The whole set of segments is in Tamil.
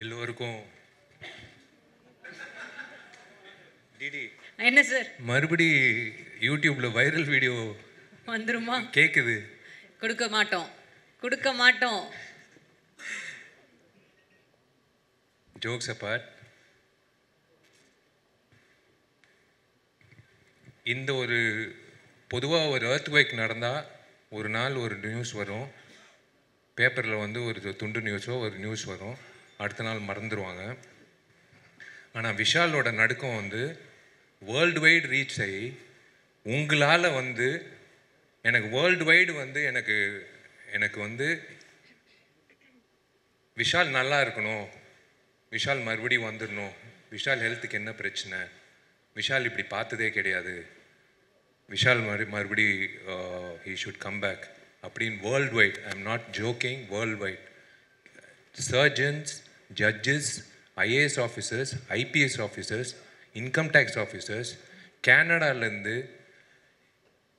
எல்லோருக்கும் டிடி என்ன சார் மறுபடி யூடியூப்ல வைரல் வீடியோ வந்துருமா? கேக்குது. கொடுக்க மாட்டோம், கொடுக்க மாட்டோம். ஜோக்ஸ் அப்பார்ட், இந்த ஒரு பொதுவாக ஒரு எர்த்குவேக் நடந்தால் ஒரு நாள் ஒரு நியூஸ் வரும், பேப்பரில் வந்து ஒரு துண்டு நியூஸோ ஒரு நியூஸ் வரும், அடுத்த நாள் மறந்துடுவாங்க. ஆனால் விஷாலோட நடுக்கம் வந்து வேர்ல்டு வைடு ரீச் ஆகி உங்களால் வந்து எனக்கு வேர்ல்டு வைடு வந்து எனக்கு வந்து விஷால் நல்லா இருக்கணும், விஷால் மறுபடியும் வந்துடணும், விஷால் ஹெல்த்துக்கு என்ன பிரச்சனை, விஷால் இப்படி பார்த்ததே கிடையாது, விஷால் மறுபடி ஹீ ஷுட் கம் பேக் அப்படின்னு world wide, I am not joking, world wide surgeons, judges, IAS officers, IPS officers, income tax officers, கேனடாலேருந்து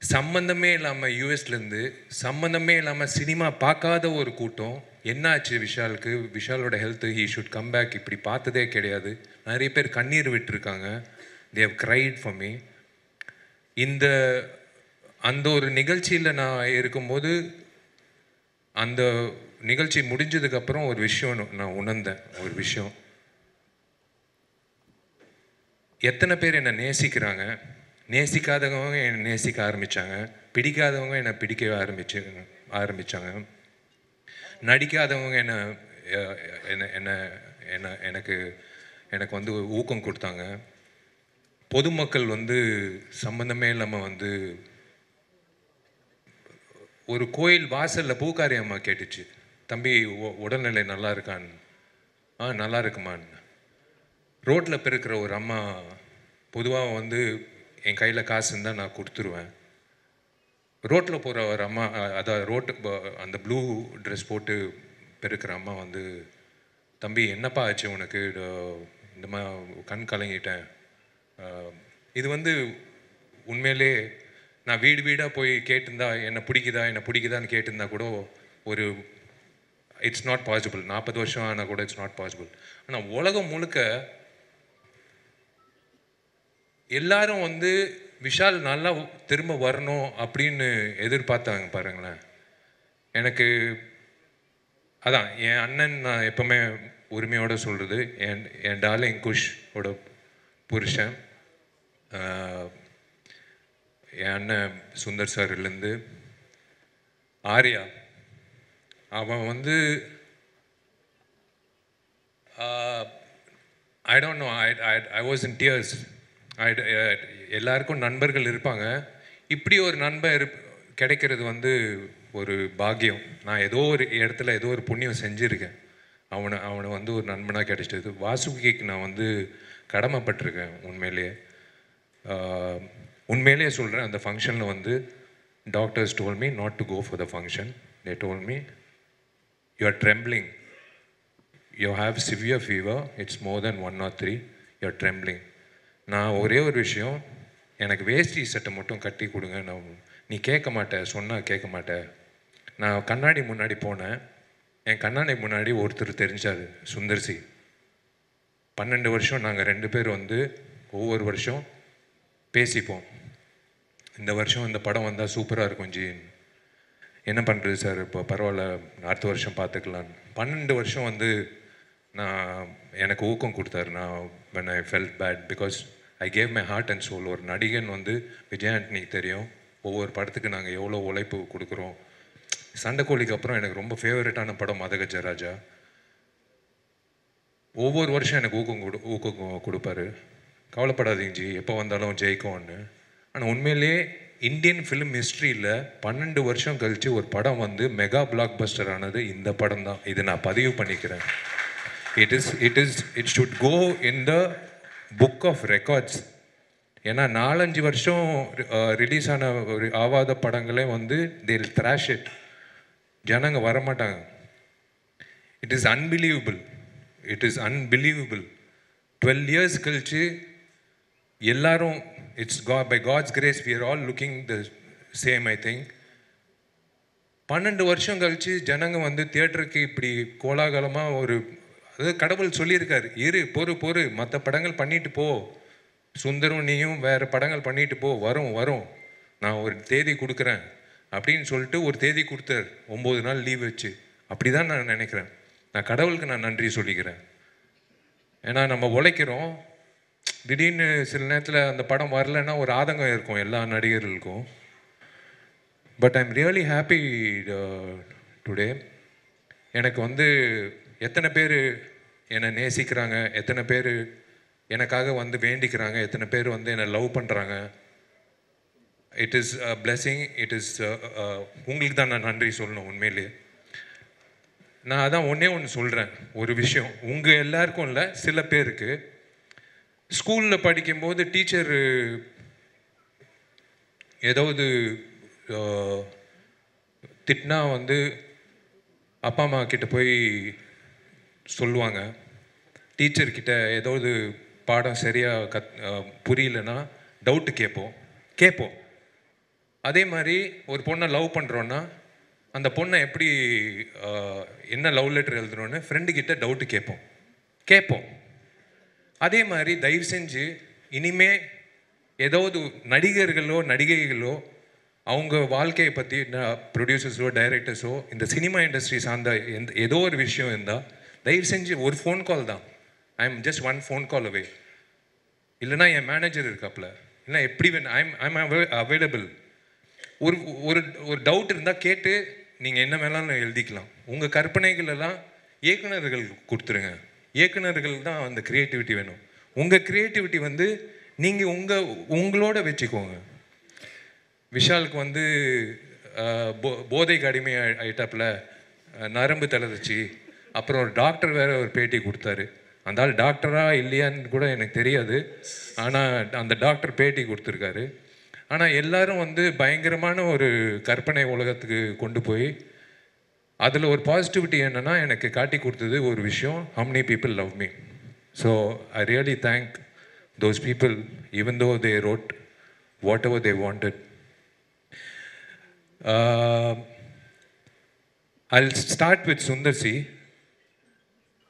சம்மந்தமே இல்லாமல் யூஎஸ்லேருந்து சம்மந்தமே இல்லாமல் சினிமா பார்க்காத ஒரு கூட்டம், என்னாச்சு விஷாலுக்கு, விஷாலோட health, he should come back, இப்படி பார்த்ததே கிடையாது, நிறைய பேர் கண்ணீர் விட்டுருக்காங்க, they have cried for me. அந்த ஒரு நிகழ்ச்சியில் நான் இருக்கும்போது, அந்த நிகழ்ச்சி முடிஞ்சதுக்கப்புறம் ஒரு விஷயம் நான் உணர்ந்தேன். ஒரு விஷயம், எத்தனை பேர் என்னை நேசிக்கிறாங்க, நேசிக்காதவங்க என்னை நேசிக்க ஆரம்பித்தாங்க, பிடிக்காதவங்க என்னை பிடிக்க ஆரம்பித்தாங்க, நடிக்காதவங்க என்னை என்ன என்ன எனக்கு எனக்கு வந்து ஊக்கம் கொடுத்தாங்க, பொதுமக்கள் வந்து சம்மந்தமே இல்லாமல் வந்து ஒரு கோயில் வாசலில் பூக்காரி அம்மா கேட்டுச்சு, தம்பி உடல்நிலை நல்லா இருக்கான்னு. நல்லா இருக்குமான்னு. ரோட்டில் பெருக்கிற ஒரு அம்மா, பொதுவாக வந்து என் கையில் காசு இருந்தால் நான் கொடுத்துருவேன், ரோட்டில் போகிற ஒரு அம்மா, அதான் அந்த ப்ளூ ட்ரெஸ் போட்டு பெருக்கிற அம்மா வந்து, தம்பி என்னப்பா ஆச்சு உனக்கு, இந்த மாதிரி கண் கலங்கிட்டேன். இது வந்து உண்மையிலே நான் வீடு வீடாக போய் கேட்டிருந்தா என்னை பிடிக்குதான்னு கேட்டிருந்தா கூட ஒரு இட்ஸ் நாட் பாசிபிள், 40 வருஷம் ஆனால் கூட இட்ஸ் நாட் பாசிபிள். ஆனால் உலகம் முழுக்க எல்லாரும் வந்து விஷால் நல்லா திரும்ப வரணும் அப்படின்னு எதிர்பார்த்தாங்க பாருங்களேன். எனக்கு அதான் என் அண்ணன், நான் எப்பவுமே உரிமையோடு சொல்கிறது, என் டார்லிங் குஷோட புருஷன், என் அண்ணன் சுந்தர் சார்லேருந்து ஆர்யா, அவன் வந்து I don't know, I was in tears. எல்லாருக்கும் நண்பர்கள் இருப்பாங்க, இப்படி ஒரு நண்பர் கிடைக்கிறது வந்து ஒரு பாக்கியம். நான் ஏதோ ஒரு இடத்துல ஏதோ ஒரு புண்ணியம் செஞ்சுருக்கேன், அவனை வந்து ஒரு நண்பனாக கிடைச்சது. வாசுகிக்கு நான் வந்து கடமைப்பட்டிருக்கேன். உண்மையிலேயே சொல்கிறேன். அந்த ஃபங்க்ஷனில் வந்து doctors told me not to go for the function. They told me you are trembling, you have severe fever, it's more than 103, you are trembling. நான் ஒரே ஒரு விஷயம், எனக்கு வேஷ்டி சட்டை மட்டும் கட்டி கொடுங்க. நீ கேட்க மாட்டேன், சொன்னால் கேட்க மாட்டேன். நான் கண்ணாடி முன்னாடி போனேன், என் கண்ணாடி முன்னாடி ஒருத்தர் தெரிஞ்சார், சுந்தர்சி. 12 வருஷம் நாங்கள் 2 பேர் வந்து ஒவ்வொரு வருஷம் பேசிப்போம், இந்த வருஷம் இந்த படம் வந்தால் சூப்பராக இருக்கும் ஜி, என்ன பண்ணுறது சார், இப்போ பரவாயில்ல அடுத்த வருஷம் பார்த்துக்கலான்னு. 12 வருஷம் வந்து எனக்கு ஊக்கம் கொடுத்தாரு. நான் when I felt bad because I gave my heart and soul. ஒரு நடிகன் வந்து விஜய் ஆண்டனிக்கு தெரியும், ஒவ்வொரு படத்துக்கு நாங்கள் எவ்வளோ உழைப்பு கொடுக்குறோம். சண்டைக்கோழிக்கு அப்புறம் எனக்கு ரொம்ப ஃபேவரட்டான படம் மதகஜராஜா. ஒவ்வொரு வருஷம் எனக்கு ஊக்கம் கொடுப்பாரு. கவலைப்படாதீங்க ஜி, எப்போ வந்தாலும் ஜெயிக்கும்னு. ஆனால் உண்மையிலேயே இந்தியன் ஃபிலிம் ஹிஸ்ட்ரியில் 12 வருஷம் கழித்து ஒரு படம் வந்து மெகா பிளாக் பஸ்டர் ஆனது இந்த படம் தான். இது நான் பதிவு பண்ணிக்கிறேன். It should go in the book of records. ஏன்னா 4-5 வருஷம் ரிலீஸ் ஆன ஆவாத படங்களே வந்து தேல் த்ராஷ் இட், ஜனங்க வரமாட்டாங்க. இட் இஸ் அன்பிலீவபிள், 12 இயர்ஸ் கழிச்சு எல்லாரும், it's by God's grace we are all looking the same. I think 12 வருஷம் கழிச்சு ஜனங்க வந்து தியேட்டருக்கு இப்படி கோலாகலமாக ஒரு அது கடவுள் சொல்லியிருக்காரு, இரு பொறு மற்ற படங்கள் பண்ணிட்டு போ, சுந்தரும் நீயும் வேறு படங்கள் பண்ணிட்டு போ, வரும் வரும், நான் ஒரு தேதி கொடுக்குறேன் அப்படின்னு சொல்லிட்டு ஒரு தேதி கொடுத்தார், 9 நாள் லீவ் வச்சு. அப்படி தான் நான் நினைக்கிறேன். நான் கடவுளுக்கு நான் நன்றி சொல்லிக்கிறேன். ஏன்னா நம்ம உழைக்கிறோம், திடீர்னு சில நேரத்தில் அந்த படம் வரலைன்னா ஒரு ஆதங்கம் இருக்கும் எல்லா நடிகர்களுக்கும். But I'm really happy today. எனக்கு வந்து எத்தனை பேர் என்னை நேசிக்கிறாங்க, எத்தனை பேர் எனக்காக வந்து வேண்டிக்கிறாங்க, எத்தனை பேர் வந்து என்னை லவ் பண்ணுறாங்க. It is a blessing. It is உங்களுக்கு தான் நான் நன்றி சொல்லணும் உண்மையிலேயே. நான் அதான் ஒன்று சொல்கிறேன், ஒரு விஷயம் உங்கள் எல்லாருக்கும் இல்லை, சில பேருக்கு ஸ்கூலில் படிக்கும்போது டீச்சர் ஏதாவது திட்டினா வந்து அப்பா அம்மா கிட்ட போய் சொல்லுவாங்க. டீச்சர்கிட்ட ஏதாவது பாடம் சரியாக புரியலன்னா டவுட்டு கேட்போம். அதே மாதிரி ஒரு பொண்ணை லவ் பண்ணுறோன்னா அந்த பொண்ணை எப்படி என்ன லவ் லெட்டர் எழுதுறோன்னு ஃப்ரெண்டுக்கிட்ட டவுட்டு கேட்போம். அதே மாதிரி தயவு செஞ்சு இனிமே ஏதாவது நடிகர்களோ நடிகைகளோ அவங்க வாழ்க்கையை பற்றி ப்ரொடியூசர்ஸோ டைரக்டர்ஸோ இந்த சினிமா இண்டஸ்ட்ரி சார்ந்த ஏதோ ஒரு விஷயம் இருந்தால் தயவு செஞ்சு ஒரு ஃபோன் கால் தான். I am just one phone call away. இல்லைனா என் மேனேஜர் இருக்காப்புல, இல்லை எப்படி ஐம் அவைலபிள். ஒரு ஒரு ஒரு டவுட் இருந்தால் கேட்டு நீங்கள் என்ன வேணாலும் எழுதிக்கலாம். உங்கள் கற்பனைகளெல்லாம் இயக்குனர்கள் கொடுத்துருங்க. இயக்குனர்கள் தான் அந்த க்ரியேட்டிவிட்டி வேணும். உங்கள் க்ரியேட்டிவிட்டி வந்து நீங்கள் உங்களோட வச்சுக்கோங்க. விஷாலுக்கு வந்து போதைக்கு அடிமை ஆயிட்டாப்புல, நரம்பு தளர்ச்சி. அப்புறம் ஒரு டாக்டர் வேறு ஒரு பேட்டி கொடுத்தாரு. அந்த ஆள் டாக்டரா இல்லையான்னு கூட எனக்கு தெரியாது, ஆனால் அந்த டாக்டர் பேட்டி கொடுத்துருக்காரு. ஆனால் எல்லாரும் வந்து பயங்கரமான ஒரு கற்பனை உலகத்துக்கு கொண்டு போய் அதில் ஒரு பாசிட்டிவிட்டி என்னென்னா எனக்கு காட்டி கொடுத்தது ஒரு விஷயம், how many people love me. So I really thank those people even though they wrote whatever they wanted. I'll start with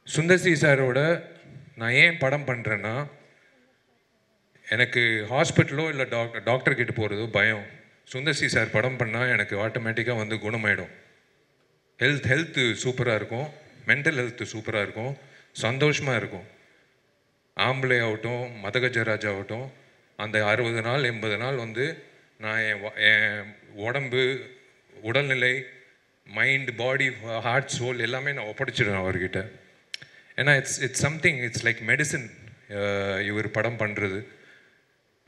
Sundar C சாரோட நான் ஏன் படம் பண்ணுறேன்னா, எனக்கு ஹாஸ்பிட்டலோ இல்லை டாக்டர்கிட்ட போகிறதோ பயம். சுந்தர் சி சார் படம் பண்ணால் எனக்கு ஆட்டோமேட்டிக்காக வந்து குணமாயிடும். ஹெல்த்து சூப்பராக இருக்கும், மென்டல் ஹெல்த்து சூப்பராக இருக்கும், சந்தோஷமாக இருக்கும். ஆம்பளை ஆகட்டும் மதகஜராஜ் ஆகட்டும், அந்த 60 நாள் 80 நாள் வந்து நான் என் உடம்பு உடல்நிலை மைண்ட் பாடி ஹார்ட் சோல் எல்லாமே நான் ஒப்படைச்சிடுவேன் அவர்கிட்ட. ஏன்னா it's something, it's like medicine. இவர் படம் பண்ணுறது,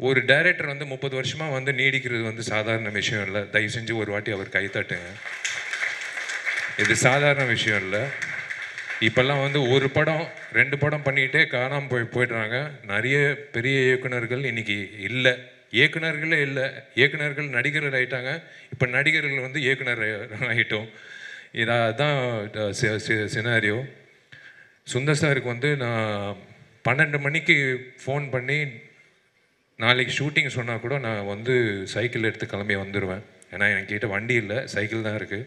ஒரு டைரக்டர் வந்து 30 வருஷமாக வந்து நீடிக்கிறது வந்து சாதாரண விஷயம் இல்லை. தயவு செஞ்சு ஒரு வாட்டி அவர் கைத்தட்டுங்க. இது சாதாரண விஷயம் இல்லை. இப்போல்லாம் வந்து ஒரு படம் 2 படம் பண்ணிகிட்டே காணாமல் போயிடுறாங்க. நிறைய பெரிய இயக்குனர்கள் இன்றைக்கி இல்லை, இயக்குனர்களே இல்லை. இயக்குனர்கள் நடிகர்கள் ஆகிட்டாங்க, இப்போ நடிகர்கள் வந்து இயக்குனர் ஆகிட்டோம். இதான் சினாரியோ. சுந்தர் சாருக்கு வந்து நான் 12 மணிக்கு ஃபோன் பண்ணி நாளைக்கு ஷூட்டிங் சொன்னால் கூட நான் வந்து சைக்கிள் எடுத்து கிளம்பி வந்துடுவேன். ஏன்னா என்கிட்ட வண்டி இல்லை, சைக்கிள் தான் இருக்குது.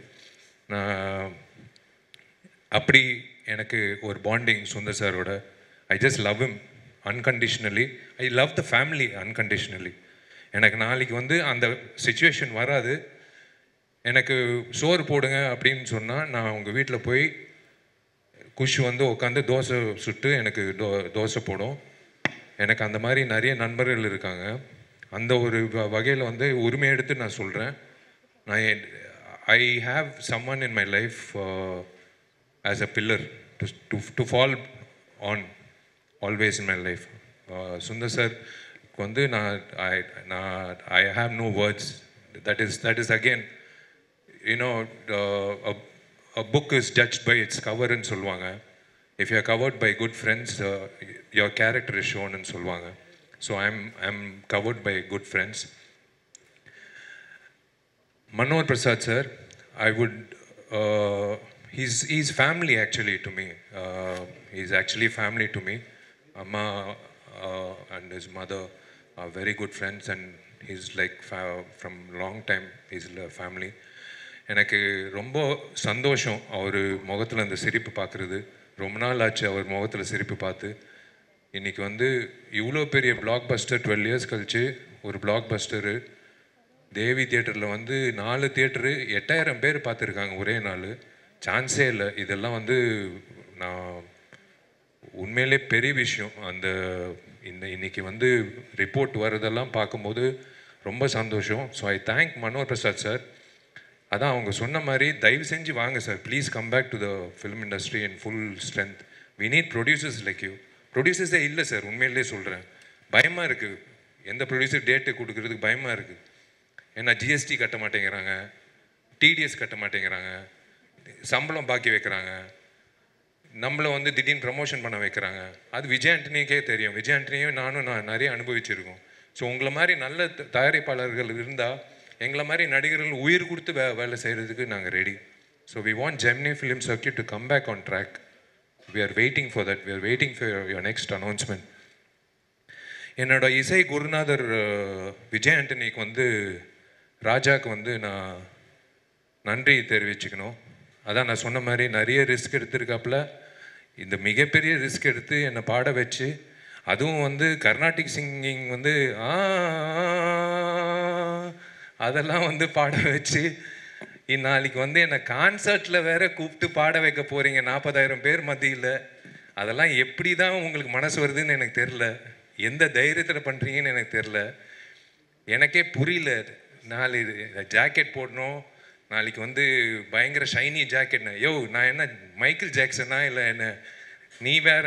நான் அப்படி எனக்கு ஒரு பாண்டிங் சுந்தர் சாரோட. I just love him unconditionally. I love the family unconditionally. எனக்கு நாளைக்கு வந்து அந்த சிச்சுவேஷன் வராது. எனக்கு சோறு போடுங்க அப்படின்னு சொன்னால் நான் உங்கள் வீட்டில் போய் குஷ் வந்து உட்காந்து தோசை சுட்டு எனக்கு தோசை போடும். எனக்கு அந்த மாதிரி நிறைய நண்பர்கள் இருக்காங்க. அந்த ஒரு வகையில் வந்து உரிமை எடுத்து நான் சொல்கிறேன், நான் I have someone in my life as a pillar to fall on always in my life. Sundar sir வந்து I have no words. That is again you know a book is judged by its cover ன்னு சொல்லுவாங்க. If you are covered by good friends, your character is shown ன்னு சொல்லுவாங்க. So I'm covered by good friends. Manohar Prasad sir, I would he's family actually to me. He's actually family to me. Amma and his mother are very good friends, and he's like from long time he's family. எனக்கு ரொம்ப சந்தோஷம் அவர் முகத்தில் அந்த சிரிப்பு பார்க்குறது. ரொம்ப நாள் ஆச்சு அவர் முகத்தில் சிரிப்பு பார்த்து. இன்றைக்கி வந்து இவ்வளோ பெரிய பிளாக் பஸ்டர் 12 இயர்ஸ் கழிச்சு ஒரு பிளாக் பஸ்டரு தேவி தியேட்டரில் வந்து 4 தியேட்டரு 8000 பேர் பார்த்துருக்காங்க ஒரே நாள். சான்ஸே இல்லை. இதெல்லாம் வந்து நான் உண்மையிலே பெரிய விஷயம். அந்த இன்னைக்கு வந்து ரிப்போர்ட் வர்றதெல்லாம் பார்க்கும்போது ரொம்ப சந்தோஷம். So I thank Manohar Prasad sir. அதான் அவங்க சொன்ன மாதிரி தயவு செஞ்சு வாங்க sir, please come back to the film industry in full strength. We need producers like you. ப்ரொடியூசர்ஸே இல்லை சார், உண்மையிலே சொல்கிறேன். பயமாக இருக்குது, எந்த ப்ரொடியூசர் டேட்டு கொடுக்குறதுக்கு பயமாக இருக்குது. ஏன்னா ஜிஎஸ்டி கட்ட மாட்டேங்கிறாங்க, டிடிஎஸ் கட்ட மாட்டேங்கிறாங்க, சம்பளம் பாக்கி வைக்கிறாங்க, நம்மளை வந்து திடீர்னு ப்ரமோஷன் பண்ண வைக்கிறாங்க. அது விஜய் ஆண்டனிக்கே தெரியும். விஜய் ஆண்டனியும் நான் நிறைய அனுபவிச்சிருக்கோம். ஸோ உங்களை மாதிரி நல்ல தயாரிப்பாளர்கள் இருந்தால் எங்களை மாதிரி நடிகர்கள் உயிர் கொடுத்து வேலை செய்கிறதுக்கு நாங்கள் ready. So we want Gemini film circuit to come back on track. We are waiting for that. We are waiting for your next announcement. என்னோட இசை குருநாதர் விஜய் ஆண்டனிக்கு வந்து ராஜாவுக்கு வந்து நான் நன்றி தெரிவிச்சுக்கணும். அதான் நான் சொன்ன மாதிரி நிறைய ரிஸ்க் எடுத்திருக்காப்புல. இந்த மிகப்பெரிய ரிஸ்க் எடுத்து என்னை பாட வச்சு, அதுவும் வந்து கர்நாடிக் சிங்கிங் வந்து அதெல்லாம் வந்து பாட வச்சு, இந்நாளைக்கு வந்து என்னை கான்சர்ட்டில் வேற கூப்பிட்டு பாட வைக்க போகிறீங்க 40,000 பேர் மத்தியில். அதெல்லாம் எப்படி தான் உங்களுக்கு மனசு வருதுன்னு எனக்கு தெரில. எந்த தைரியத்தில் பண்ணுறீங்கன்னு எனக்கு தெரில. எனக்கே புரியல. நாலு ஜாக்கெட் போடணும், நாளைக்கு வந்து பயங்கர ஷைனி ஜாக்கெட்னா, யோ நான் என்ன மைக்கேல் ஜாக்சனா இல்லை என்ன? நீ வேற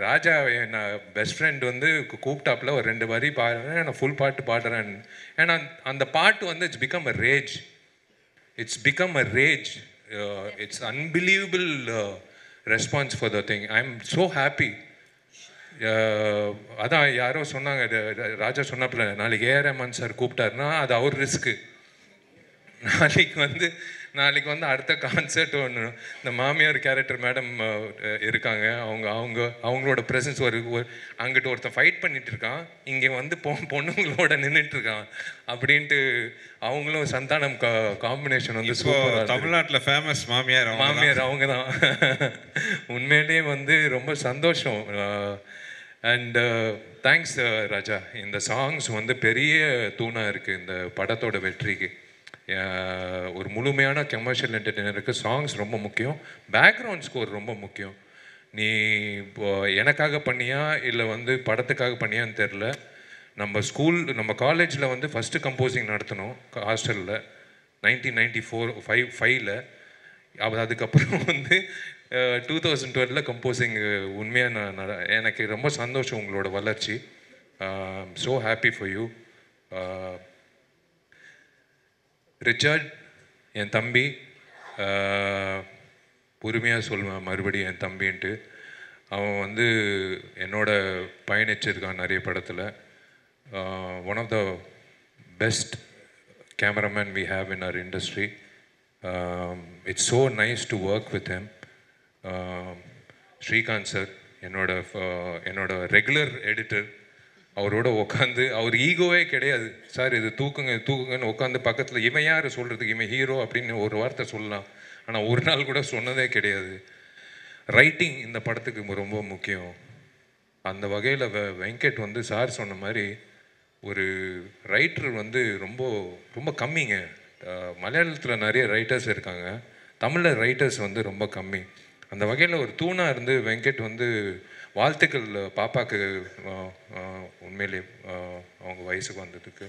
ராஜா நான் பெஸ்ட் ஃப்ரெண்ட் வந்து கூப்பிட்டாப்புல ஒரு 2 வரி பாடுறேன், நான் ஃபுல் பாட்டு பாடுறேன். ஏன்னா அந்த பாட்டு வந்து it's become a rage. It's become a rage. It's unbelievable response for the thing. I am so happy. அதான் யாரோ சொன்னாங்க, ராஜா சொன்னாப்புல நாளைக்கு ஏஆர் ரஹ்மான் சார் கூப்பிட்டாருன்னா அது அவர் ரிஸ்க்கு. நாளைக்கு வந்து அடுத்த கான்சர்ட் ஒன்று, இந்த மாமியார் கேரக்டர் மேடம் இருக்காங்க, அவங்களோட ப்ரெசன்ஸ் ஒரு அங்கிட்ட ஒருத்தன் ஃபைட் பண்ணிட்டு இருக்கான், இங்கே வந்து பொண்ணுங்களோட நின்றுட்டு இருக்கான் அப்படின்ட்டு அவங்களும் சந்தானம் காம்பினேஷன் வந்து சூப்பராக. தமிழ்நாட்டில் ஃபேமஸ் மாமியார் அவங்க தான். உண்மையிலேயே வந்து ரொம்ப சந்தோஷம். அண்ட் தேங்க்ஸ் ராஜா. இந்த சாங்ஸ் வந்து பெரிய தூணாக இருக்குது இந்த படத்தோட வெற்றிக்கு. ஒரு முழுமையான கமர்ஷியல் என்டர்டெய்னருக்கு சாங்ஸ் ரொம்ப முக்கியம், பேக்ரவுண்ட் ஸ்கோர் ரொம்ப முக்கியம். நீ இப்போ எனக்காக பண்ணியா இல்லை வந்து படத்துக்காக பண்ணியான்னு தெரில. நம்ம காலேஜில் வந்து ஃபஸ்ட்டு கம்போசிங் நடத்தினோம் ஹாஸ்டலில் 1994-5 அதுக்கப்புறம் வந்து 2012 கம்போசிங். உண்மையாக எனக்கு ரொம்ப சந்தோஷம் உங்களோட வளர்ச்சி. So happy for you. Richard என் தம்பி, பொறுமையாக சொல்லுவேன் மறுபடியும் என் தம்பின்ட்டு. அவன் வந்து என்னோட பயணிச்சிருக்கான் நிறைய படத்தில். One of the best cameraman we have in our industry. It's so nice to work with him. Srikanth sir என்னோட ரெகுலர் எடிட்டர். அவரோட உட்காந்து, அவர் ஈகோவே கிடையாது. சார் இது தூக்குங்கன்னு உட்காந்து பக்கத்தில், இவன் யார் சொல்கிறதுக்கு, இவன் ஹீரோ அப்படின்னு ஒரு வார்த்தை சொல்லலாம், ஆனால் ஒரு நாள் கூட சொன்னதே கிடையாது. ரைட்டிங் இந்த படத்துக்கு ரொம்ப முக்கியம். அந்த வகையில் வெங்கட் வந்து சார் சொன்ன மாதிரி ஒரு ரைட்டர் வந்து ரொம்ப ரொம்ப கம்மிங்க. மலையாளத்தில் நிறைய ரைட்டர்ஸ் இருக்காங்க, தமிழில் ரைட்டர்ஸ் வந்து ரொம்ப கம்மி. அந்த வகையில் ஒரு தூணாக இருந்து வெங்கட் வந்து வாழ்த்துக்கள் பாப்பாவுக்கு. உண்மையிலே அவங்க வயசுக்கு வந்ததுக்கு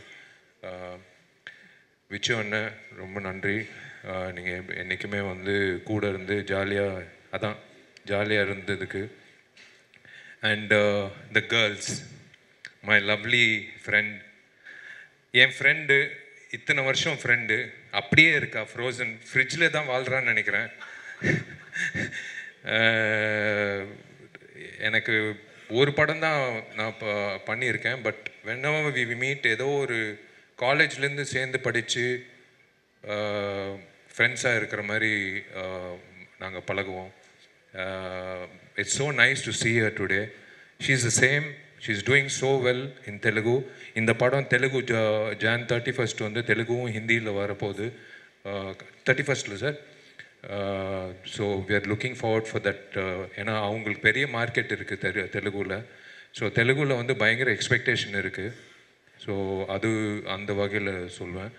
விச்சு அண்ணன் ரொம்ப நன்றி. நீங்கள் என்றைக்குமே வந்து கூட இருந்து ஜாலியாக இருந்ததுக்கு. And the girls, my lovely friend. N friend இத்தனை வருஷம் ஃப்ரெண்டு அப்படியே இருக்கா, ஃப்ரோசன் ஃப்ரிட்ஜில் தான் வாழ்கிறான்னு நினைக்கிறேன். எனக்கு ஒரு படம் தான் நான் பண்ணியிருக்கேன். பட் whenever we meet, ஏதோ ஒரு காலேஜ்லேருந்து சேர்ந்து படித்து ஃப்ரெண்ட்ஸாக இருக்கிற மாதிரி நாங்கள் பழகுவோம். It's so nice to see her today. she is the same. she is doing so well in Telugu. இந்த படம் தெலுங்கு Jan 31 வந்து தெலுங்கும் ஹிந்தியில் வரப்போகுது. 31 sir so we are looking forward for that. ஏன்னா அவங்களுக்கு பெரிய மார்க்கெட் இருக்குது தெலுங்குல. ஸோ தெலுங்குல வந்து பயங்கர எக்ஸ்பெக்டேஷன் இருக்குது. ஸோ அது அந்த வகையில் சொல்வேன்.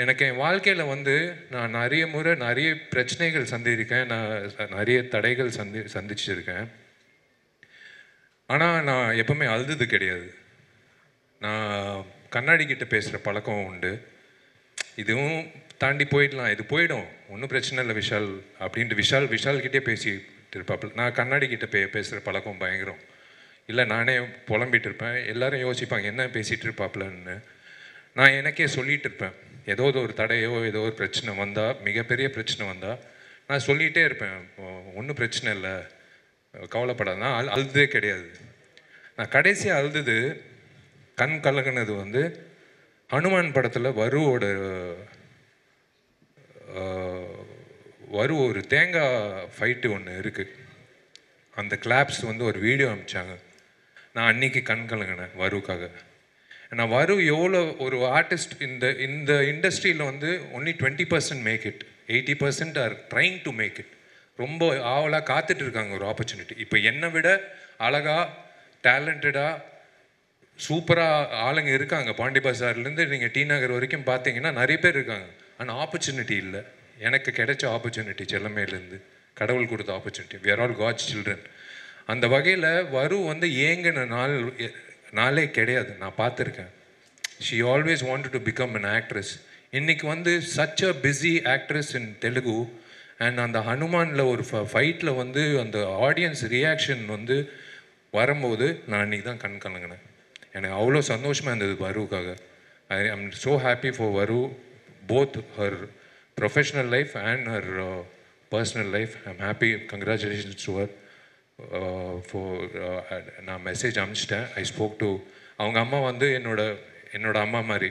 எனக்கு என் வாழ்க்கையில் வந்து நான் நிறைய முறை நிறைய பிரச்சனைகள் சந்திருக்கேன், நான் நிறைய தடைகள் சந்திச்சிருக்கேன். ஆனால் நான் எப்பவுமே அழுது கிடையாது. நான் கண்ணாடி கிட்ட பேசுகிற பழக்கம் உண்டு. இதுவும் தாண்டி போயிடலாம், இது போயிடும், ஒன்றும் பிரச்சனை இல்லை விஷால் அப்படின்ட்டு விஷால்கிட்டே பேசிட்டு இருப்பாப்புல. நான் கண்ணாடி கிட்ட பேசுகிற பழக்கம் பயங்கரம். இல்லை நானே புலம்பிகிட்டு இருப்பேன், எல்லோரும் யோசிப்பாங்க என்ன பேசிகிட்டு இருப்பாப்புலன்னு. நான் எனக்கே சொல்லிகிட்டு இருப்பேன், ஏதோ ஒரு தடையோ ஏதோ ஒரு பிரச்சனை வந்தால், மிகப்பெரிய பிரச்சனை வந்தால் நான் சொல்லிகிட்டே இருப்பேன், ஒன்றும் பிரச்சனை இல்லை, கவலைப்படாது. நான் அழுதே கிடையாது. நான் கடைசியாக அழுது கண் கலங்கினது வந்து ஹனுமான் படத்தில் ஒரு தேங்காய் ஃபைட்டு ஒன்று இருக்குது. அந்த கிளாப்ஸ் வந்து ஒரு வீடியோ அனுப்பிச்சாங்க. நான் அன்றைக்கி கண் கலங்கினேன் வருக்காக. நான் எவ்வளோ ஒரு ஆர்டிஸ்ட் இந்த இண்டஸ்ட்ரியில் வந்து only 20% make it, 80% are trying to make it. ரொம்ப ஆவலாக காத்துட்டு இருக்காங்க ஒரு ஆப்பர்ச்சுனிட்டி. இப்போ என்னை விட அழகாக டேலண்டடாக சூப்பராக ஆளுங்க இருக்காங்க. பாண்டி பஜார்லேருந்து நீங்கள் டி நகர் வரைக்கும் பார்த்தீங்கன்னா நிறைய பேர் இருக்காங்க. ஆனால் ஆப்பர்ச்சுனிட்டி இல்லை. எனக்கு கிடைச்ச ஆப்பர்ச்சுனிட்டி செல்லமேலேருந்து கடவுள் கொடுத்த opportunity. We are all God's children. அந்த வகையில் வந்து ஏங்கின நாளே கிடையாது. நான் பார்த்துருக்கேன். She always wanted to become an actress. இன்றைக்கி வந்து such a busy actress in Telugu. And அந்த ஹனுமானில் ஒரு ஃபைட்டில் வந்து அந்த ஆடியன்ஸ் ரியாக்ஷன் வந்து வரும்போது நான் அன்றைக்கி தான் கண் கலங்கினேன். எனக்கு அவ்வளோ சந்தோஷமாக இருந்தது வருவுக்காக. I am so happy for Varu, both her professional life and her personal life. I am happy. Congratulations to her நான் மெசேஜ் அனுப்பிச்சிட்டேன். ஐ ஸ்போக் டு அவங்க அம்மா வந்து என்னோட அம்மா மாதிரி.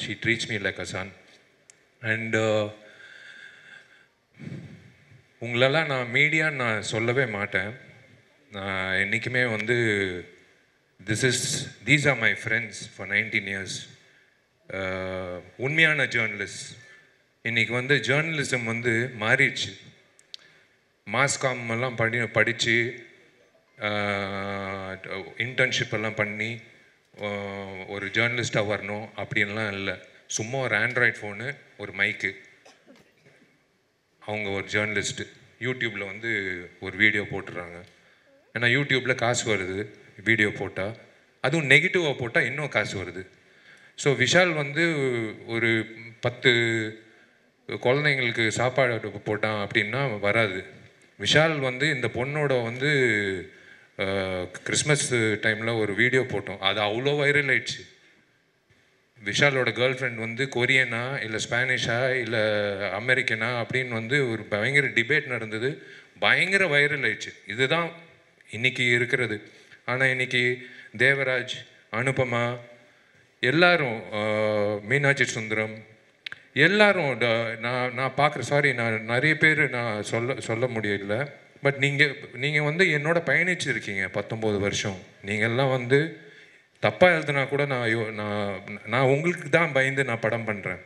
She treats me like a son. And உங்களெல்லாம் நான் மீடியான்னு நான் சொல்லவே மாட்டேன். நான் என்றைக்குமே வந்து these are my friends for 19 years. உண்மையான ஜேர்னலிஸ்ட். இன்றைக்கி வந்து ஜேர்னலிசம் வந்து மாறிடுச்சு. மாஸ்காம் எல்லாம் படித்து இன்டர்ன்ஷிப் எல்லாம் பண்ணி ஒரு ஜேர்னலிஸ்ட்டாக வரணும் அப்படின்லாம் இல்லை. சும்மா ஒரு ஆண்ட்ராய்ட் ஃபோனு, ஒரு மைக்கு, அவங்க ஒரு ஜேர்னலிஸ்ட்டு. யூடியூப்பில் வந்து ஒரு வீடியோ போட்டுடுறாங்க. ஏன்னா யூடியூப்பில் காசு வருது வீடியோ போட்டால். அதுவும் நெகட்டிவாக போட்டால் இன்னும் காசு வருது. ஸோ விஷால் வந்து ஒரு 10 குழந்தைங்களுக்கு சாப்பாடு போட்டான் அப்படின்னா வராது. விஷால் வந்து இந்த பொண்ணோட வந்து கிறிஸ்மஸ் டைமில் ஒரு வீடியோ போட்டோம், அது அவ்வளோ வைரல் ஆயிடுச்சு. விஷாலோட கேர்ள் ஃப்ரெண்ட் வந்து கொரியனா இல்லை ஸ்பானிஷா இல்லை அமெரிக்கனா அப்படின்னு வந்து ஒரு பயங்கர டிபேட் நடந்தது, பயங்கர வைரல் ஆயிடுச்சு. இதுதான் இன்றைக்கி இருக்கிறது. ஆனால் இன்றைக்கி தேவராஜ், அனுபமா, எல்லாரும், மீனாட்சி சுந்தரம், எல்லாரும் நான் பார்க்குற நான் நிறைய பேர் நான் சொல்ல முடியல. பட் நீங்கள் வந்து என்னோட பயணிச்சிருக்கீங்க 19 வருஷம். நீங்கள்லாம் வந்து தப்பாக எழுதுனா கூட நான் உங்களுக்கு தான் பயந்து நான் படம் பண்ணுறேன்.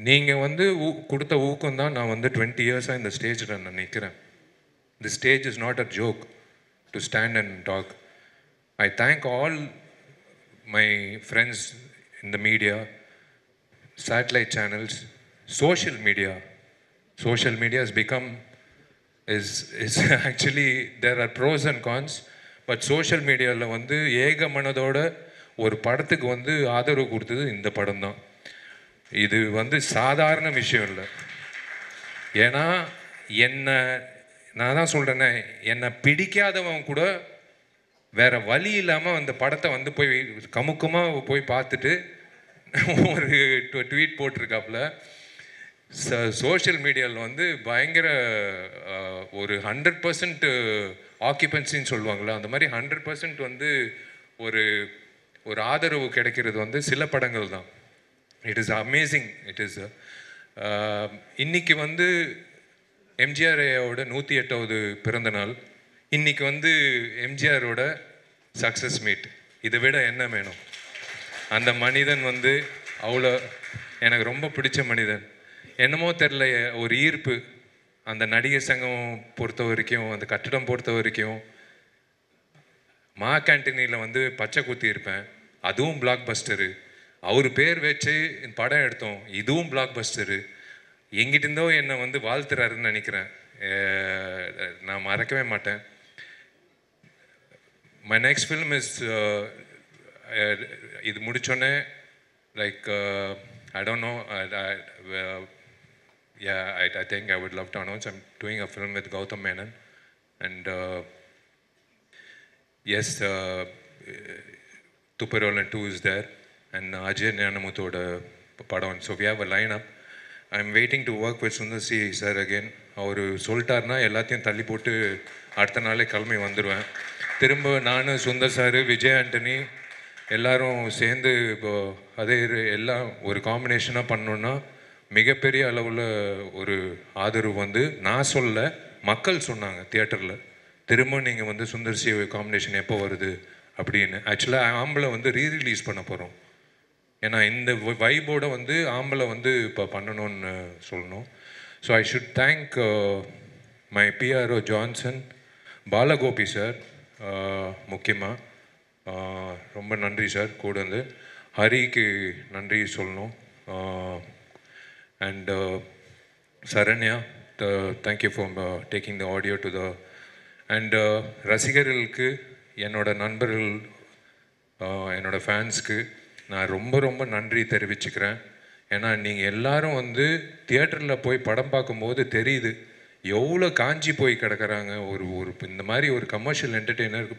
நீங்கள் வந்து கொடுத்த ஊக்கம் தான் நான் வந்து 20 இயர்ஸாக இந்த ஸ்டேஜில் நான் நிற்கிறேன். The stage is not a joke to stand and talk. I thank all my friends in the media, satellite channels, social media. Social media has become, is actually, there are pros and cons, but social media வந்து ஏக மனதோட ஒரு படத்துக்கு வந்து ஆதரவு கொடுத்தது இந்த படம் தான். இது வந்து சாதாரண விஷயம் இல்லை. ஏன்னா நான் தான் சொல்கிறேன்னே, என்னை பிடிக்காதவன் கூட வேறு வழி இல்லாமல் அந்த படத்தை வந்து போய் கமுக்கமாக போய் பார்த்துட்டு ஒரு ட்வீட் போட்டிருக்காப்புல. சோஷியல் மீடியாவில் வந்து பயங்கர ஒரு 100% ஆக்கியபன்சின்னு சொல்லுவாங்களா, அந்த மாதிரி 100% வந்து ஒரு ஆதரவு கிடைக்கிறது வந்து சில படங்கள் தான். It is amazing. It is இன்னைக்கு வந்து எம்ஜிஆர் ஐயாவோட 108வது பிறந்த நாள். இன்றைக்கி வந்து எம்ஜிஆரோட சக்ஸஸ் மீட். இதை விட என்ன வேணும்? அந்த மனிதன் வந்து அவ்வளோ எனக்கு ரொம்ப பிடிச்ச மனிதன். என்னமோ தெரில ஒரு ஈர்ப்பு அந்த நடிகர் சங்கம் பொறுத்த வரைக்கும், அந்த கட்டிடம் பொறுத்த வரைக்கும். மா கேண்டீனில் வந்து பச்சை குத்தி இருப்பேன், அதுவும் பிளாக் பஸ்டரு. அவர் பேர் வச்சு படம் எடுத்தோம், இதுவும் பிளாக் பஸ்டரு. எங்கிட்டிருந்தோ என்னை வந்து வாழ்த்துறாருன்னு நினைக்கிறேன். நான் மறக்கவே மாட்டேன். மை நெக்ஸ்ட் ஃபில்ம் இஸ் இது முடிச்சோன்னே like I don't know. Yeah, I think I would love to announce I'm doing a film with Gautam Menon. And yes, Tupparolan 2 is there. And Ajay Nyanamuthoda padam. So we have a lineup. I'm waiting to work with Sundar C sir again. அவர் சொல்லிட்டாருன்னா எல்லாத்தையும் தள்ளி போட்டு அடுத்த நாளே கிளம்பி வந்துடுவேன். திரும்ப நான், சுந்தர் சார், விஜய் ஆண்டனி எல்லாரும் சேர்ந்து இப்போ அதே எல்லாம் ஒரு காம்பினேஷனாக பண்ணோன்னா மிகப்பெரிய அளவில் ஒரு ஆதரவு வந்து நான் சொல்ல மக்கள் சொன்னாங்க தியேட்டரில். திரும்ப நீங்கள் வந்து சுந்தர் சி காம்பினேஷன் எப்போ வருது அப்படின்னு. ஆக்சுவலாக ஆம்பளை வந்து ரீரிலீஸ் பண்ண போகிறோம். ஏன்னா இந்த வைபோட வந்து ஆம்பளை வந்து இப்போ பண்ணணும்னு சொல்லணும். So I should thank my PRO Johnson, Balagopi sir முக்கியமாக ரொம்ப நன்றி சார். கூட வந்து ஹரிக்கு நன்றி சொல்லணும். And Saranya, thank you for taking the audio to the. And ரசிகர்களுக்கு, என்னோட நண்பர்கள், என்னோடய ஃபேன்ஸ்க்கு நான் ரொம்ப ரொம்ப நன்றி தெரிவிச்சுக்கிறேன். ஏன்னா நீங்கள் எல்லாரும் வந்து தியேட்டரில் போய் படம் பார்க்கும்போது தெரியுது எவ்வளோ காஞ்சி போய் கிடக்கிறாங்க. ஒரு இந்த மாதிரி ஒரு கமர்ஷியல் என்டர்டெய்னர்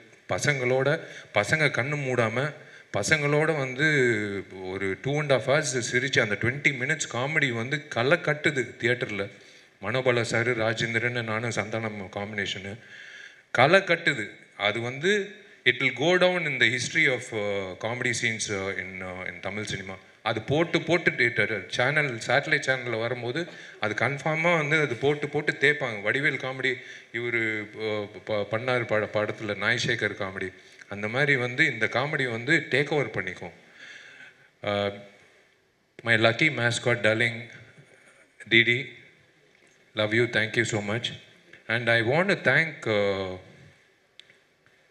பசங்க கண்ணு மூடாமல் பசங்களோட வந்து ஒரு 2.5 hours சிரித்து அந்த 20 minutes காமெடி வந்து களை கட்டுது தியேட்டரில். மனோபாலா சார், ராஜேந்திரன், நானும் சந்தானம் காம்பினேஷனு களை கட்டுது. அது வந்து it will go down in the history of comedy scenes in Tamil cinema. அது போட்டு சேனல், சேட்டலைட் சேனலில் வரும்போது அது கன்ஃபார்மாக வந்து அது போட்டு தேய்ப்பாங்க. வடிவேல் காமெடி இவர் பண்ணார் படத்தில் நாய்சேகர் காமெடி. அந்த மாதிரி வந்து இந்த காமெடி வந்து டேக் ஓவர் பண்ணிக்கும். My lucky mascot darling DD, love you, thank you so much. And I want to thank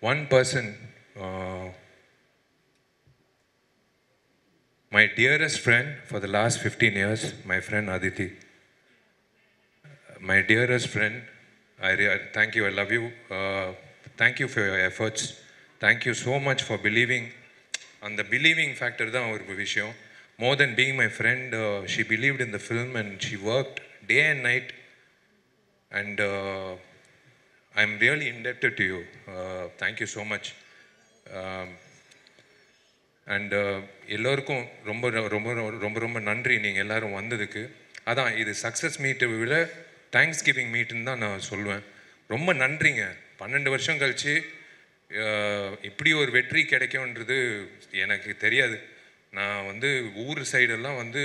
one person, my dearest friend for the last 15 years, my friend Aditi. My dearest friend, thank you, I love you. Thank you for your efforts. Thank you so much for believing. And the believing factor தான் ஒரு விஷயம். More than being my friend, she believed in the film and she worked day and night. And I'm really indebted to you. Thank you so much. And எல்லோருக்கும் ரொம்ப ரொம்ப ரொம்ப ரொம்ப நன்றி நீங்கள் எல்லோரும் வந்ததுக்கு. அதான் இது சக்ஸஸ் மீட்டை விட தேங்க்ஸ் கிவிங் மீட்டுன்னு தான் நான் சொல்லுவேன். ரொம்ப நன்றிங்க. 12 வருஷம் கழித்து இப்படி ஒரு வெற்றி கிடைக்கும்ன்றது எனக்கு தெரியாது. நான் வந்து ஊர் சைடெல்லாம் வந்து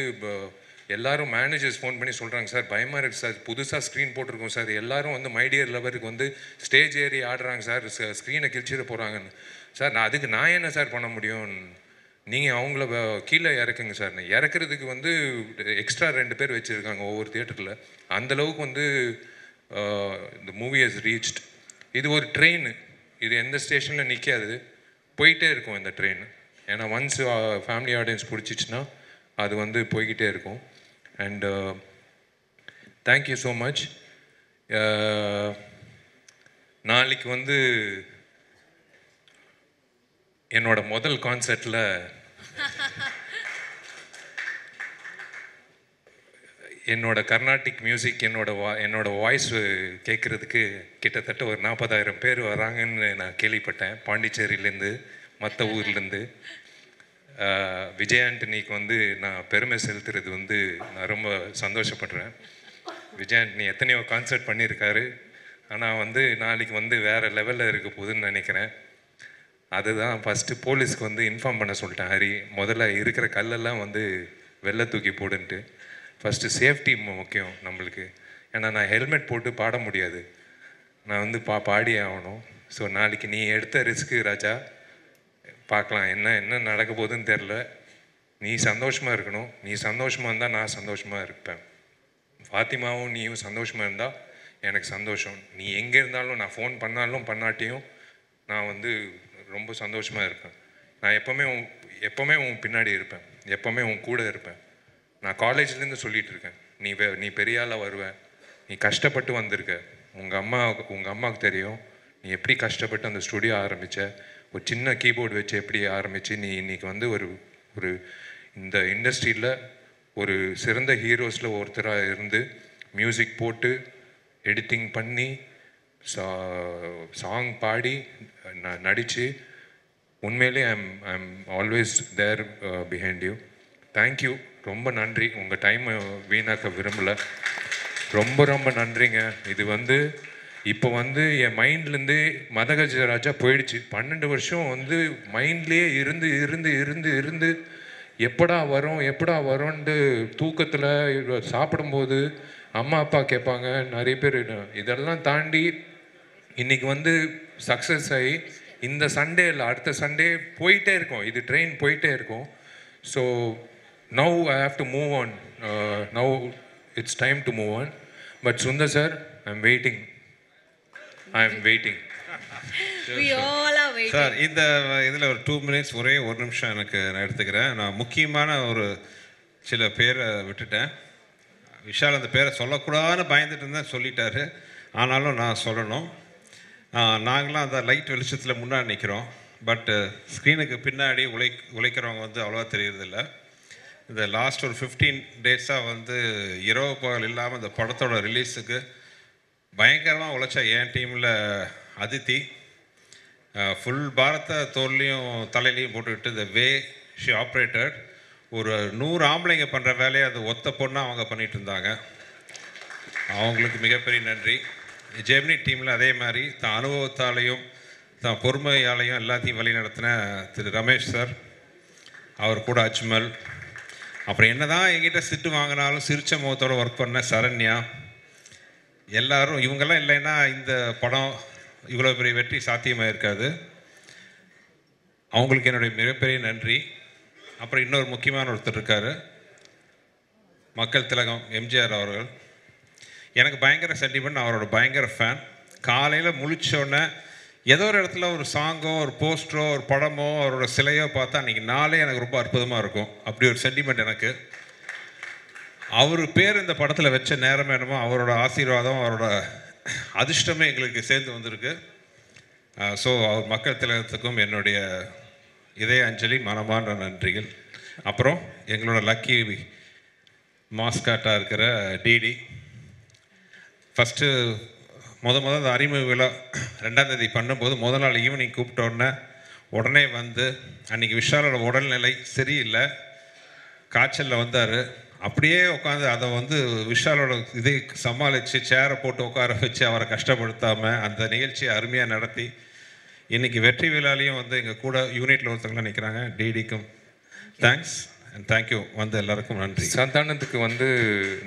எல்லாரும் மேனேஜர்ஸ் ஃபோன் பண்ணி சொல்கிறாங்க, சார் பயமாக இருக்குது சார், புதுசாக ஸ்க்ரீன் போட்டிருக்கோம் சார், எல்லோரும் வந்து மைடியர் லவருக்கு வந்து ஸ்டேஜ் ஏறி ஆடுறாங்க சார், ஸ்க்ரீனை கிழிச்சிட போகிறாங்கன்னு. சார் நான் என்ன சார் பண்ண முடியும்? நீங்கள் அவங்கள கீழே இறக்குங்க சார். இறக்குறதுக்கு வந்து எக்ஸ்ட்ரா 2 பேர் வச்சுருக்காங்க ஒவ்வொரு தியேட்டரில். அந்தளவுக்கு வந்து இந்த மூவி ஹஸ் ரீச்ட். இது ஒரு ட்ரெயின், இது எந்த ஸ்டேஷனில் நிற்காது, போயிட்டே இருக்கும் இந்த ட்ரெயின். ஏன்னா ஒன்ஸ் ஃபேமிலி ஆடியன்ஸ் பிடிச்சிச்சின்னா அது வந்து போய்கிட்டே இருக்கும். And thank you so much. நாளைக்கு வந்து என்னோட முதல் கான்சர்ட்டில் என்னோட கர்நாடிக் மியூசிக், என்னோட வாய்ஸ் கேட்குறதுக்கு கிட்டத்தட்ட ஒரு 40,000 பேர் வராங்கன்னு நான் கேள்விப்பட்டேன். பாண்டிச்சேரியிலேருந்து, மற்ற ஊர்லேருந்து. விஜய் ஆண்டனிக்கு வந்து நான் பெருமை செலுத்துறது வந்து நான் ரொம்ப சந்தோஷப்படுறேன். விஜய் ஆண்டனி எத்தனையோ கான்சர்ட் பண்ணியிருக்காரு. ஆனால் வந்து நாளைக்கு வந்து வேறு லெவலில் இருக்க போகுதுன்னு நினைக்கிறேன். அதுதான் ஃபஸ்ட்டு போலீஸ்க்கு வந்து இன்ஃபார்ம் பண்ண சொல்லிட்டேன். ஹரி, முதல்ல இருக்கிற கல்லெல்லாம் வந்து வெளில தூக்கி போடுன்ட்டு. ஃபஸ்ட்டு சேஃப்டி முக்கியம் நம்மளுக்கு. ஏன்னா நான் ஹெல்மெட் போட்டு பாட முடியாது, நான் வந்து பாடியே ஆகணும். ஸோ நாளைக்கு நீ எடுத்த ரிஸ்க்கு ராஜா, பார்க்கலாம் என்ன நடக்க போகுதுன்னு தெரில. நீ சந்தோஷமாக இருக்கணும். நீ சந்தோஷமாக இருந்தால் நான் சந்தோஷமாக இருப்பேன். ஃபாத்திமாவும் நீயும் சந்தோஷமாக இருந்தால் எனக்கு சந்தோஷம். நீ எங்கே இருந்தாலும், நான் ஃபோன் பண்ணாலும் பண்ணாட்டியும் நான் வந்து ரொம்ப சந்தோஷமாக இருப்பேன். நான் எப்போவுமே உன் பின்னாடி இருப்பேன், எப்போவுமே உன் கூட இருப்பேன். நான் காலேஜ்லேருந்து சொல்லிகிட்டு இருக்கேன், நீ பெரிய ஆளாக வருவ, நீ கஷ்டப்பட்டு வந்திருக்க. உங்கள் அம்மாவுக்கு தெரியும் நீ எப்படி கஷ்டப்பட்டு அந்த ஸ்டுடியோ ஆரம்பித்த, ஒரு சின்ன கீபோர்டு வச்சு எப்படி ஆரம்பித்து நீ இன்றைக்கி வந்து ஒரு இந்த இண்டஸ்ட்ரியில் ஒரு சிறந்த ஹீரோஸில் ஒருத்தராக இருந்து மியூசிக் போட்டு எடிட்டிங் பண்ணி சாங் பாடி நடித்து உண்மையிலே I'm always there behind you. Thank you, ரொம்ப நன்றி. உங்கள் டைமை வீணாக்க விரும்பலை. ரொம்ப நன்றிங்க. இது வந்து இப்போ வந்து என் மைண்ட்லேருந்து மதகஜராஜா போயிடுச்சு. 12 வருஷம் வந்து மைண்ட்லேயே இருந்து எப்படா வரோன்ட்டு தூக்கத்தில் சாப்பிடும்போது அம்மா அப்பா கேட்பாங்க, நிறைய பேர். இதெல்லாம் தாண்டி இன்றைக்கி வந்து சக்ஸஸ் ஆகி இந்த சண்டே இல்லை அடுத்த சண்டே போயிட்டே இருக்கோம், இது ட்ரெயின் போயிட்டே இருக்கும். So now I have to move on. Now it's time to move on. But Sundar sir, I am waiting. We all are waiting. Sir, இந்த இதில் ஒரு 2 minutes ஒரே ஒரு நிமிஷம் எனக்கு நான் எடுத்துக்கிறேன். நான் முக்கியமான ஒரு சில பேரை விட்டுட்டேன். விஷால் அந்த பேரை சொல்லக்கூடாதுன்னு பயந்துட்டு இருந்தேன், சொல்லிட்டாரு. ஆனாலும் நான் சொல்லணும். நாங்களாம் அந்த லைட் வெளிச்சத்தில் முன்னாடி நிற்கிறோம். பட்டு ஸ்க்ரீனுக்கு பின்னாடி உழைக்கிறவங்க வந்து அவ்வளோவா தெரியறதில்ல. இந்த லாஸ்ட் ஒரு 15 டேஸாக வந்து இரவு பகல் இல்லாமல் இந்த படத்தோட ரிலீஸுக்கு பயங்கரமாக உழைச்சா என் டீமில் அதித்தி ஃபுல் பாரத்தை தோல்லையும் தலையிலையும் போட்டுக்கிட்டு இந்த வே ஷி ஆப்ரேட்டட் ஒரு 100 ஆம்பளைங்க பண்ணுற வேலையை அது ஒத்த பொண்ணாக அவங்க பண்ணிகிட்டு இருந்தாங்க. அவங்களுக்கு மிகப்பெரிய நன்றி. ஜெமினி டீமில் அதே மாதிரி தான் அனுபவத்தாலையும் தான் பொறுமையாலையும் எல்லாத்தையும் வழி நடத்தின திரு ரமேஷ் சார், அவர் கூட அஜ்மல், அப்புறம் என்ன தான் எங்கிட்ட சிட்டு வாங்கினாலும் சிரிச்ச முகத்தோடு ஒர்க் பண்ண சரண்யா, எல்லாரும் இவங்கெல்லாம் இல்லைன்னா இந்த படம் இவ்வளோ பெரிய வெற்றி சாத்தியமாக இருக்காது. அவங்களுக்கு என்னுடைய மிகப்பெரிய நன்றி. அப்புறம் இன்னொரு முக்கியமான ஒருத்தர் இருக்கார், மக்கள் திலகம் எம்ஜிஆர் அவர்கள். எனக்கு பயங்கர சென்டிமெண்ட், அவரோட பயங்கர ஃபேன். காலையில் முழிச்சோடனே ஏதோ ஒரு இடத்துல ஒரு சாங்கோ ஒரு போஸ்டரோ ஒரு படமோ அவரோட சிலையோ பார்த்தா அன்றைக்கி நாளே எனக்கு ரொம்ப அற்புதமாக இருக்கும். அப்படி ஒரு சென்டிமெண்ட் எனக்கு. அவர் பேர் இந்த படத்தில் வச்ச நேரம் என்னமோ அவரோட ஆசீர்வாதம் அவரோட அதிர்ஷ்டமே எங்களுக்கு சேர்ந்து வந்திருக்கு. ஸோ அவர் மக்கள் திலகத்துக்கும் என்னுடைய இதய அஞ்சலி, மனமான நன்றிகள். அப்புறம் எங்களோட லக்கி மாஸ்காட்டாக இருக்கிற டிடி, ஃபஸ்ட்டு முதல் அந்த அறிமுக விழா 2ஆம் தேதி பண்ணும்போது முதல் நாள் ஈவினிங் கூப்பிட்டோன்னே உடனே வந்து அன்றைக்கி விஷாலோட உடல்நிலை சரியில்லை, காய்ச்சலில் வந்தார். அப்படியே உட்காந்து அதை வந்து விஷாலோட இதை சமாளித்து சேரை போட்டு உட்கார வச்சு அவரை கஷ்டப்படுத்தாமல் அந்த நிகழ்ச்சியை அருமையாக நடத்தி இன்றைக்கி வெற்றி விழாலையும் வந்து எங்கள் கூட யூனிட்டில் ஒருத்தவங்களாம் நிற்கிறாங்க. டிடிக்கும் தேங்க்ஸ் அண்ட் தேங்க்யூ. வந்து எல்லாருக்கும் நன்றி. சந்தானத்துக்கு வந்து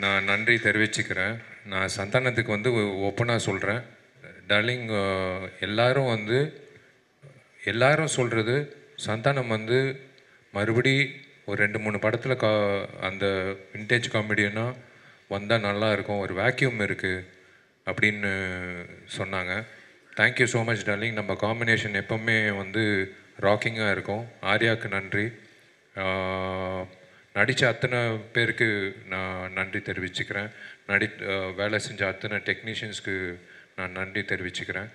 நான் நன்றி தெரிவிச்சுக்கிறேன். நான் சந்தானத்துக்கு வந்து ஓப்பனாக சொல்கிறேன், டார்லிங், எல்லாரும் சொல்கிறது சந்தானம் வந்து மறுபடி ஒரு 2-3 படத்தில் அந்த விண்டேஜ் காமெடியனாக வந்தால் நல்லாயிருக்கும், ஒரு வேக்யூம் இருக்குது அப்படின்னு சொன்னாங்க. Thank you so much darling. நம்ம காம்பினேஷன் எப்போவுமே வந்து ராக்கிங்காக இருக்கும். ஆர்யாவுக்கு நன்றி. நடித்த அத்தனை பேருக்கு நான் நன்றி தெரிவிச்சுக்கிறேன். வேலை செஞ்ச அத்தனை டெக்னீஷியன்ஸ்க்கு நான் நன்றி தெரிவிச்சுக்கிறேன்.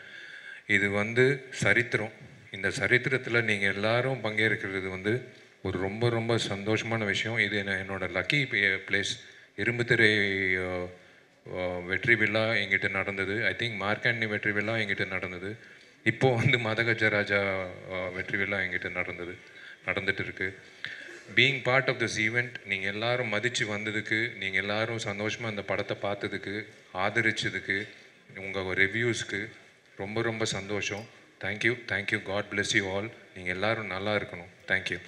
இது வந்து சரித்திரம். இந்த சரித்திரத்தில் நீங்கள் எல்லாரும் பங்கேற்கிறது வந்து ஒரு ரொம்ப சந்தோஷமான விஷயம். இது என்னோடய லக்கி பிளேஸ். இரும்புத்திரை வெற்றி விழா எங்கிட்ட நடந்தது. ஐ திங்க் மார்க்கண்டி வெற்றி விழா எங்கிட்ட நடந்தது. இப்போது வந்து மதகஜராஜா வெற்றி விழா எங்கிட்ட நடந்துட்டு இருக்குது. Being part of this event, நீங்கள் எல்லோரும் மதித்து வந்ததுக்கு, நீங்கள் எல்லோரும் சந்தோஷமாக அந்த படத்தை பார்த்ததுக்கு, ஆதரிச்சதுக்கு, உங்கள் ரிவ்யூஸ்க்கு ரொம்ப சந்தோஷம். Thank you. God bless you all. நீங்கள் எல்லோரும் நல்லா இருக்கணும். தேங்க்யூ.